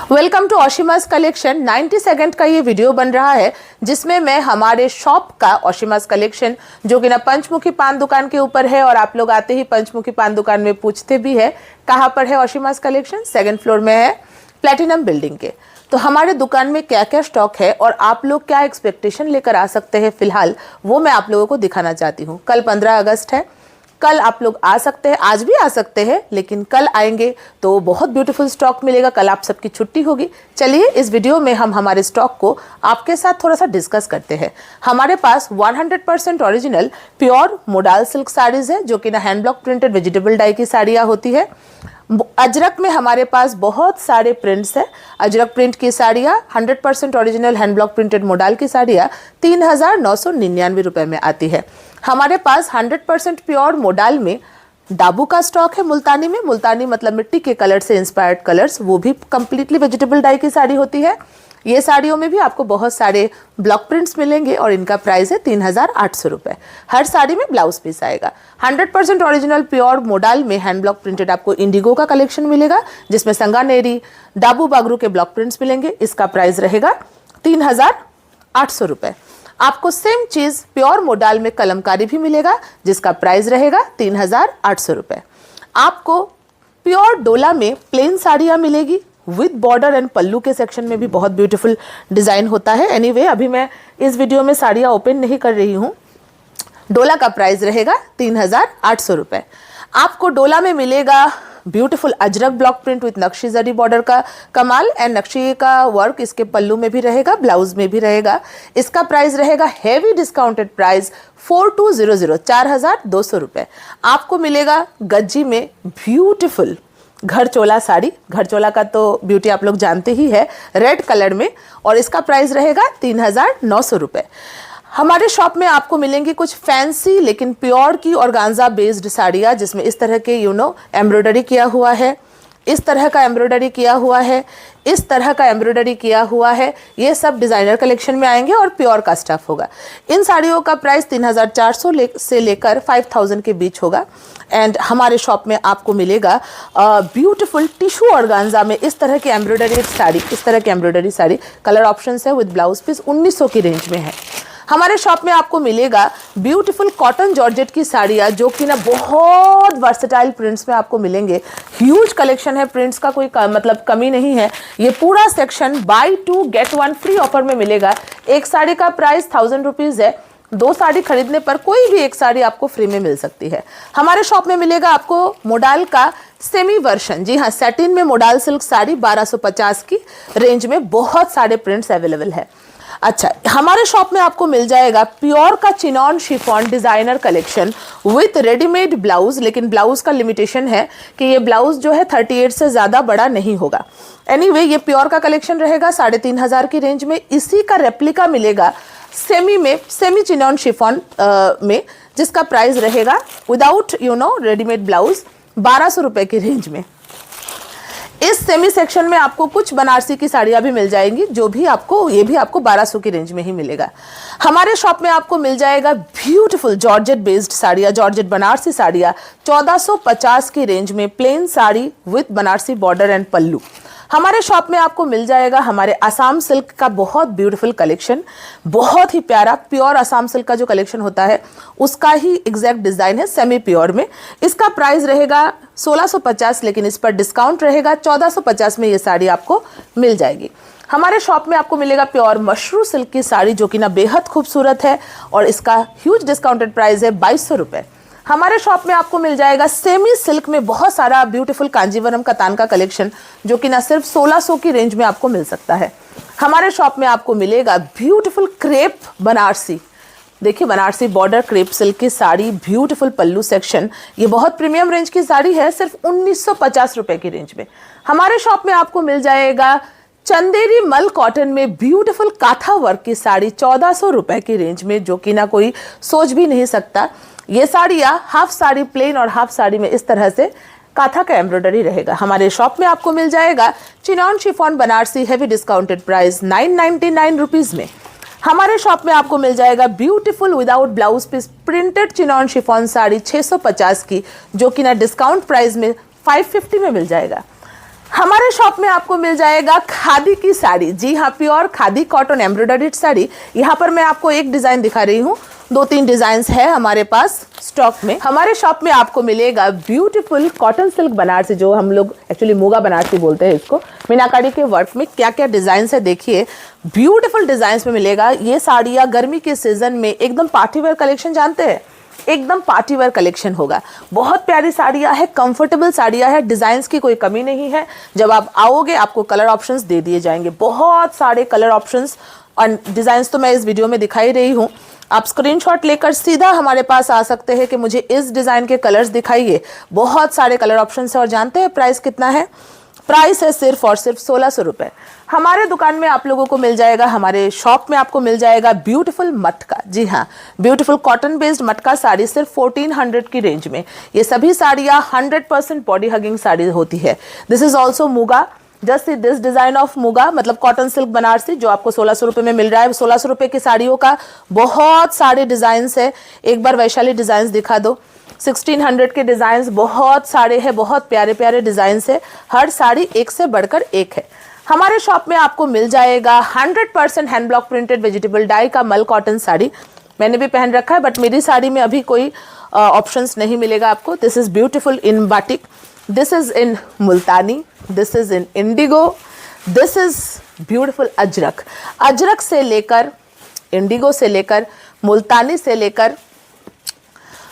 Welcome to ओशिमास collection. 90 second का ये वीडियो बन रहा है जिसमें मैं हमारे शॉप का ओशिमास कलेक्शन जो कि ना पंचमुखी पान दुकान के ऊपर है, और आप लोग आते ही पंचमुखी पान दुकान में पूछते भी है कहाँ पर है ओशिमास कलेक्शन। 2nd फ्लोर में है, प्लेटिनम बिल्डिंग के। तो हमारे दुकान में क्या क्या स्टॉक है और आप लोग क्या एक्सपेक्टेशन लेकर आ सकते हैं फिलहाल, वो मैं आप लोगों को दिखाना चाहती हूँ। कल 15 अगस्त है, कल आप लोग आ सकते हैं, आज भी आ सकते हैं, लेकिन कल आएंगे तो बहुत ब्यूटीफुल स्टॉक मिलेगा। कल आप सबकी छुट्टी होगी। चलिए इस वीडियो में हम हमारे स्टॉक को आपके साथ थोड़ा सा डिस्कस करते हैं। हमारे पास 100% original pure modal silk saris है जो कि ना hand block printed vegetable die की साड़ियाँ होती है। अजरक में हमारे पास बहुत सारे प्रिंट्स हैं। अजरक प्रिंट की साड़ियाँ 100% original hand block printed modal की साड़ियाँ 3,999 रुपये में आती है। हमारे पास 100% प्योर मोडाल में डाबू का स्टॉक है। मुल्तानी में, मुल्तानी मतलब मिट्टी के कलर से इंस्पायर्ड कलर्स, वो भी कंप्लीटली वेजिटेबल डाई की साड़ी होती है। ये साड़ियों में भी आपको बहुत सारे ब्लॉक प्रिंट्स मिलेंगे और इनका प्राइस है 3,800 रुपये। हर साड़ी में ब्लाउज पीस आएगा। 100% ओरिजिनल प्योर मोडाल में हैंड ब्लॉक प्रिंटेड आपको इंडिगो का कलेक्शन मिलेगा जिसमें संगानेरी, डाबू बागरू के ब्लॉक प्रिंट्स मिलेंगे। इसका प्राइस रहेगा 3,800 रुपये। आपको सेम चीज प्योर मोडाल में कलमकारी भी मिलेगा जिसका प्राइस रहेगा 3,800 रुपये। आपको प्योर डोला में प्लेन साड़ियाँ मिलेगी विद बॉर्डर एंड पल्लू के सेक्शन में भी बहुत ब्यूटीफुल डिजाइन होता है। एनीवे, अभी मैं इस वीडियो में साड़ियाँ ओपन नहीं कर रही हूँ। डोला का प्राइस रहेगा 3,800 रुपये। आपको डोला में मिलेगा beautiful Ajrak block print with नक्शी zari border का कमाल एंड नक्शी का वर्क इसके पल्लू में भी रहेगा, ब्लाउज में भी रहेगा। इसका प्राइस रहेगा हैवी डिस्काउंटेड प्राइस 4,200 4,200 रुपये। आपको मिलेगा गज्जी में ब्यूटीफुल घर चोला साड़ी। घर चोला का तो ब्यूटी आप लोग जानते ही है, रेड कलर में, और इसका प्राइस रहेगा 3,900 रुपये। हमारे शॉप में आपको मिलेंगी कुछ फैंसी लेकिन प्योर की ऑर्गान्जा बेस्ड साड़ियाँ जिसमें इस तरह के एम्ब्रॉयडरी किया हुआ है, इस तरह का एम्ब्रॉयडरी किया हुआ है, इस तरह का एम्ब्रॉयडरी किया हुआ है। ये सब डिज़ाइनर कलेक्शन में आएंगे और प्योर का स्टफ होगा। इन साड़ियों का प्राइस 3,400 से लेकर 5,000 के बीच होगा। एंड हमारे शॉप में आपको मिलेगा ब्यूटीफुल टिश्यू ऑर्गान्जा में इस तरह की एम्ब्रॉयडरी साड़ी, इस तरह की एम्ब्रॉयडरी साड़ी। कलर ऑप्शंस है विद ब्लाउज पीस, 1,900 की रेंज में है। हमारे शॉप में आपको मिलेगा ब्यूटीफुल कॉटन जॉर्जेट की साड़ियाँ जो कि ना बहुत वर्सेटाइल प्रिंट्स में आपको मिलेंगे। ह्यूज कलेक्शन है, प्रिंट्स का कोई मतलब कमी नहीं है। ये पूरा section by 2 get 1 free offer में मिलेगा। एक साड़ी का प्राइस 1,000 रुपीज़ है। 2 साड़ी खरीदने पर कोई भी एक साड़ी आपको फ्री में मिल सकती है। हमारे शॉप में मिलेगा आपको मोडाल का सेमी वर्शन, जी हाँ, सैटिन में मोडाल सिल्क साड़ी 1,250 की रेंज में बहुत सारे प्रिंट्स अवेलेबल है। अच्छा, हमारे शॉप में आपको मिल जाएगा प्योर का chinon chiffon designer collection with readymade blouse, लेकिन ब्लाउज का लिमिटेशन है कि ये ब्लाउज जो है 38 से ज़्यादा बड़ा नहीं होगा। एनीवे, ये प्योर का कलेक्शन रहेगा 3,500 की रेंज में। इसी का रेप्लिका मिलेगा सेमी चिनॉन शिफॉन में, जिसका प्राइस रहेगा विदाउट रेडीमेड ब्लाउज 1,200 रुपये की रेंज में। इस सेमी सेक्शन में आपको कुछ बनारसी की साड़ियाँ भी मिल जाएंगी जो भी आपको, ये भी आपको 1,200 की रेंज में ही मिलेगा। हमारे शॉप में आपको मिल जाएगा ब्यूटीफुल जॉर्जेट बेस्ड साड़ियाँ, जॉर्जेट बनारसी साड़ियाँ 1,450 की रेंज में, plain sari with Banarasi border and पल्लू। हमारे शॉप में आपको मिल जाएगा हमारे आसाम सिल्क का बहुत ब्यूटीफुल कलेक्शन, बहुत ही प्यारा प्योर आसाम सिल्क का जो कलेक्शन होता है उसका ही एग्जैक्ट डिज़ाइन है सेमी प्योर में। इसका प्राइस रहेगा 1,650, लेकिन इस पर डिस्काउंट रहेगा 1,450 में ये साड़ी आपको मिल जाएगी। हमारे शॉप में आपको मिलेगा प्योर मशरू सिल्क की साड़ी जो कि ना बेहद खूबसूरत है और इसका ह्यूज डिस्काउंटेड प्राइस है 2,200 रुपये। हमारे शॉप में आपको मिल जाएगा सेमी सिल्क में बहुत सारा ब्यूटीफुल कांजीवरम कतान का कलेक्शन जो कि ना सिर्फ 1,600 की रेंज में आपको मिल सकता है। हमारे शॉप में आपको मिलेगा ब्यूटीफुल क्रेप बनारसी, देखिए बनारसी बॉर्डर क्रेप सिल्क की साड़ी, ब्यूटीफुल पल्लू सेक्शन। ये बहुत प्रीमियम रेंज की साड़ी है, सिर्फ 1,950 रुपये की रेंज में। हमारे शॉप में आपको मिल जाएगा चंदेरी मल कॉटन में ब्यूटीफुल काथा वर्क की साड़ी 1,400 रुपये की रेंज में, जो कि ना कोई सोच भी नहीं सकता। ये साड़ियाँ हाफ साड़ी प्लेन और हाफ साड़ी में इस तरह से काथा का एम्ब्रॉयडरी रहेगा। हमारे शॉप में आपको मिल जाएगा chinon chiffon Banarasi heavy discounted price 999 rupees में। हमारे शॉप में आपको मिल जाएगा beautiful without blouse piece printed chinon chiffon sari 650 की, जो कि ना डिस्काउंट प्राइस में 550 में मिल जाएगा। हमारे शॉप में आपको मिल जाएगा खादी की साड़ी। जी हाँ, pure khadi cotton embroidered sari. यहाँ पर मैं आपको एक डिजाइन दिखा रही हूँ, 2-3 डिजाइन्स है हमारे पास स्टॉक में। हमारे शॉप में आपको मिलेगा ब्यूटीफुल कॉटन सिल्क बनारसी, जो हम लोग एक्चुअली मुगा बनारसी बोलते हैं इसको। मीनाकारी के वर्क में क्या क्या डिजाइन है देखिए, ब्यूटीफुल डिजाइन में मिलेगा। ये साड़ियाँ गर्मी के सीजन में एकदम पार्टी वेयर कलेक्शन, जानते हैं, एकदम पार्टी वेयर कलेक्शन होगा। बहुत प्यारी साड़ियाँ है, कंफर्टेबल साड़ियाँ है, डिजाइन्स की कोई कमी नहीं है। जब आप आओगे आपको कलर ऑप्शंस दे दिए जाएंगे, बहुत सारे कलर ऑप्शंस और डिजाइन्स तो मैं इस वीडियो में दिखाई रही हूँ। आप स्क्रीनशॉट लेकर सीधा हमारे पास आ सकते हैं कि मुझे इस डिजाइन के कलर्स दिखाइए। बहुत सारे कलर ऑप्शंस है और जानते हैं प्राइस कितना है? प्राइस है सिर्फ और सिर्फ 1600 रुपए। हमारे दुकान में आप लोगों को मिल जाएगा, हमारे शॉप में आपको मिल जाएगा ब्यूटीफुल मटका। जी हाँ, ब्यूटीफुल कॉटन बेस्ड मटका साड़ी सिर्फ 1400 की रेंज में। ये सभी साड़ियाँ 100% बॉडी हगिंग साड़ी होती है। This is also muga, just this design of muga, मतलब कॉटन सिल्क बनारसी, जो आपको 1600 रुपए में मिल रहा है। 1600 रुपए की साड़ियों का बहुत सारे डिजाइन है। एक बार वैशाली डिजाइन दिखा दो। 1600 के डिजाइन बहुत सारे हैं, बहुत प्यारे प्यारे डिजाइन है। हर साड़ी एक से बढ़कर एक है। हमारे शॉप में आपको मिल जाएगा 100% hand block printed vegetable die का मल कॉटन साड़ी। मैंने भी पहन रखा है, बट मेरी साड़ी में अभी कोई ऑप्शंस नहीं मिलेगा आपको। This is beautiful in batik, this is in Multani, this is in Indigo, this is beautiful Ajrak. Ajrak से लेकर, इंडिगो से लेकर, मुल्तानी से लेकर,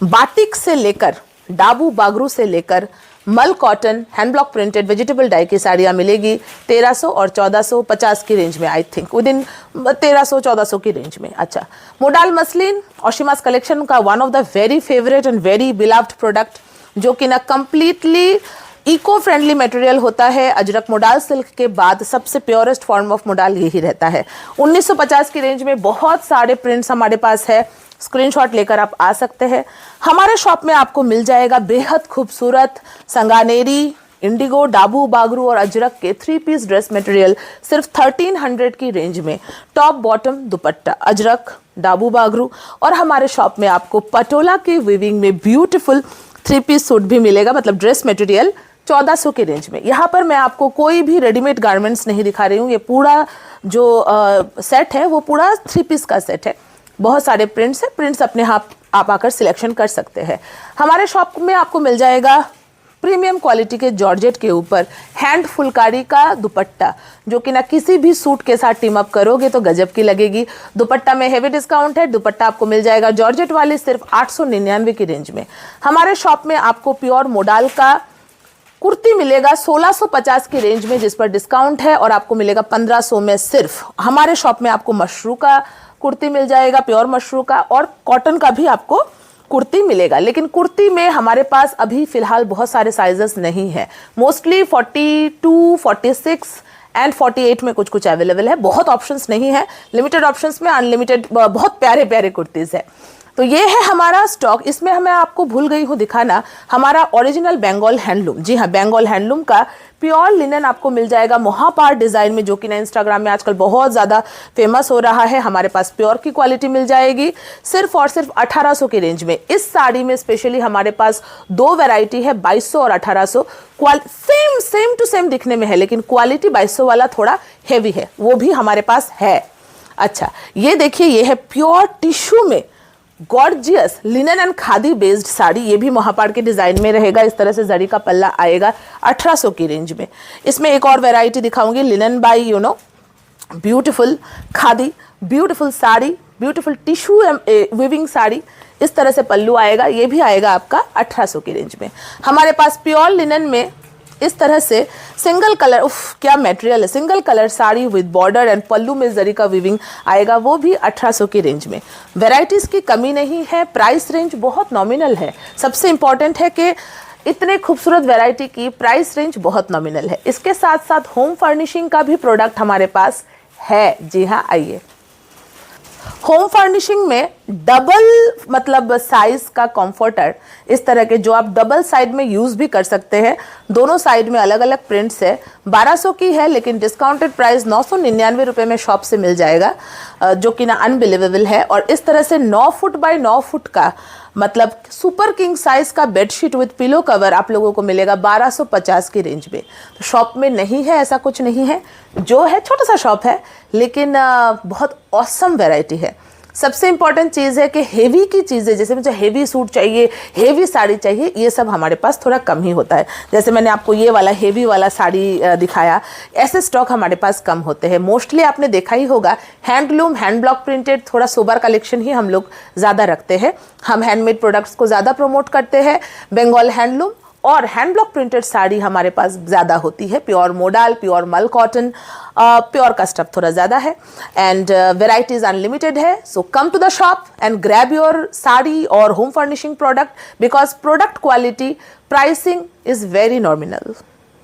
बाटिक से लेकर, डाबू बागरू से लेकर, मल cotton hand block printed vegetable die की साड़ियाँ मिलेगी 1300 और 1450 की रेंज में। आई थिंक विद इन 1300-1400 की रेंज में। अच्छा, मोडाल मसलिन ओशिमास कलेक्शन का one of the very favourite and very beloved product, जो कि ना कंप्लीटली इको फ्रेंडली मटेरियल होता है। अजरक मोडाल सिल्क के बाद सबसे प्योरेस्ट फॉर्म ऑफ मोडाल यही रहता है। 1950 की रेंज में बहुत सारे प्रिंट्स हमारे पास है, स्क्रीनशॉट लेकर आप आ सकते हैं। हमारे शॉप में आपको मिल जाएगा बेहद खूबसूरत संगानेरी, इंडिगो, डाबू बागरू और अजरक के 3 पीस ड्रेस मटेरियल सिर्फ 1300 की रेंज में। टॉप बॉटम दुपट्टा अजरक, डाबू बागरू। और हमारे शॉप में आपको पटोला के वीविंग में ब्यूटीफुल 3 पीस सूट भी मिलेगा, मतलब ड्रेस मटेरियल 1400 की रेंज में। यहाँ पर मैं आपको कोई भी रेडीमेड गारमेंट्स नहीं दिखा रही हूँ। ये पूरा जो सेट है वो पूरा 3 पीस का सेट है। बहुत सारे प्रिंट्स है, प्रिंट्स अपने आप आकर सिलेक्शन कर सकते हैं। हमारे शॉप में आपको मिल जाएगा प्रीमियम क्वालिटी के जॉर्जेट के ऊपर हैंड फुलकारी का दुपट्टा, जो कि ना किसी भी सूट के साथ टीम अप करोगे तो गजब की लगेगी। दुपट्टा में हेवी डिस्काउंट है। दुपट्टा आपको मिल जाएगा जॉर्जेट वाली सिर्फ 899 की रेंज में। हमारे शॉप में आपको प्योर मोडाल का कुर्ती मिलेगा 1650 की रेंज में, जिस पर डिस्काउंट है, और आपको मिलेगा 1500 में सिर्फ। हमारे शॉप में आपको मशरू का कुर्ती मिल जाएगा, प्योर मशरू का, और कॉटन का भी आपको कुर्ती मिलेगा। लेकिन कुर्ती में हमारे पास अभी फिलहाल बहुत सारे साइजेस नहीं है। मोस्टली 42, 46 एंड 48 में कुछ कुछ अवेलेबल है। बहुत ऑप्शंस नहीं है, लिमिटेड ऑप्शंस में अनलिमिटेड बहुत प्यारे प्यारे कुर्तीज है। तो ये है हमारा स्टॉक। इसमें मैं आपको भूल गई हूँ दिखाना हमारा ओरिजिनल बंगाल हैंडलूम। जी हाँ, बंगाल हैंडलूम का प्योर लिनन आपको मिल जाएगा मोहापार डिजाइन में, जो कि ना इंस्टाग्राम में आजकल बहुत ज्यादा फेमस हो रहा है। हमारे पास प्योर की क्वालिटी मिल जाएगी सिर्फ और सिर्फ 1800 की रेंज में। इस साड़ी में स्पेशली हमारे पास 2 वैरायटी है, 2200 और 1800। सेम टू सेम दिखने में है, लेकिन क्वालिटी 2200 वाला थोड़ा हैवी है, वो भी हमारे पास है। अच्छा, ये देखिए, ये है प्योर टिश्यू में gorgeous linen and khadi based sari. ये भी मोहापार के डिजाइन में रहेगा। इस तरह से जरी का पल्ला आएगा 1800 की रेंज में। इसमें एक और वैरायटी दिखाऊंगी, linen by beautiful khadi, beautiful sari, beautiful tissue weaving sari. इस तरह से पल्लू आएगा, ये भी आएगा आपका 1800 की रेंज में। हमारे पास प्योर लिनन में इस तरह से सिंगल कलर, उफ क्या मटेरियल है, single colour sari with border and पल्लू में जरी का वीविंग आएगा, वो भी 1800 की रेंज में। वैरायटीज की कमी नहीं है, प्राइस रेंज बहुत नॉमिनल है। सबसे इंपॉर्टेंट है कि इतने खूबसूरत वैरायटी की प्राइस रेंज बहुत नॉमिनल है। इसके साथ साथ होम फर्निशिंग का भी प्रोडक्ट हमारे पास है। जी हाँ, आइए। होम फर्निशिंग में डबल मतलब साइज का कंफर्टर, इस तरह के जो आप डबल साइड में यूज भी कर सकते हैं। दोनों साइड में अलग अलग प्रिंट्स है। 1200 की है, लेकिन डिस्काउंटेड प्राइस 999 रुपये में शॉप से मिल जाएगा, जो कि ना अनबिलीवेबल है। और इस तरह से 9 फुट बाय 9 फुट का मतलब सुपर किंग साइज का बेडशीट विथ पिलो कवर आप लोगों को मिलेगा 1250 की रेंज में। तो शॉप में नहीं है ऐसा कुछ नहीं है, जो है छोटा सा शॉप है लेकिन बहुत ऑसम वैरायटी है। सबसे इंपॉर्टेंट चीज़ है कि हेवी की चीज़ें, जैसे मुझे हेवी सूट चाहिए, हेवी साड़ी चाहिए, ये सब हमारे पास थोड़ा कम ही होता है। जैसे मैंने आपको ये वाला हेवी वाला साड़ी दिखाया, ऐसे स्टॉक हमारे पास कम होते हैं। मोस्टली आपने देखा ही होगा हैंडलूम, हैंड ब्लॉक प्रिंटेड, थोड़ा सोबर कलेक्शन ही हम लोग ज़्यादा रखते हैं। हम हैंडमेड प्रोडक्ट्स को ज़्यादा प्रमोट करते हैं। बंगाल हैंडलूम और हैंड ब्लॉक प्रिंटेड साड़ी हमारे पास ज़्यादा होती है। प्योर मोडाल, प्योर मल कॉटन, प्योर का स्टफ थोड़ा ज़्यादा है एंड वेराइटीज़ अनलिमिटेड है। So come to the shop and grab your sari और home furnishing product because product quality, pricing is very nominal.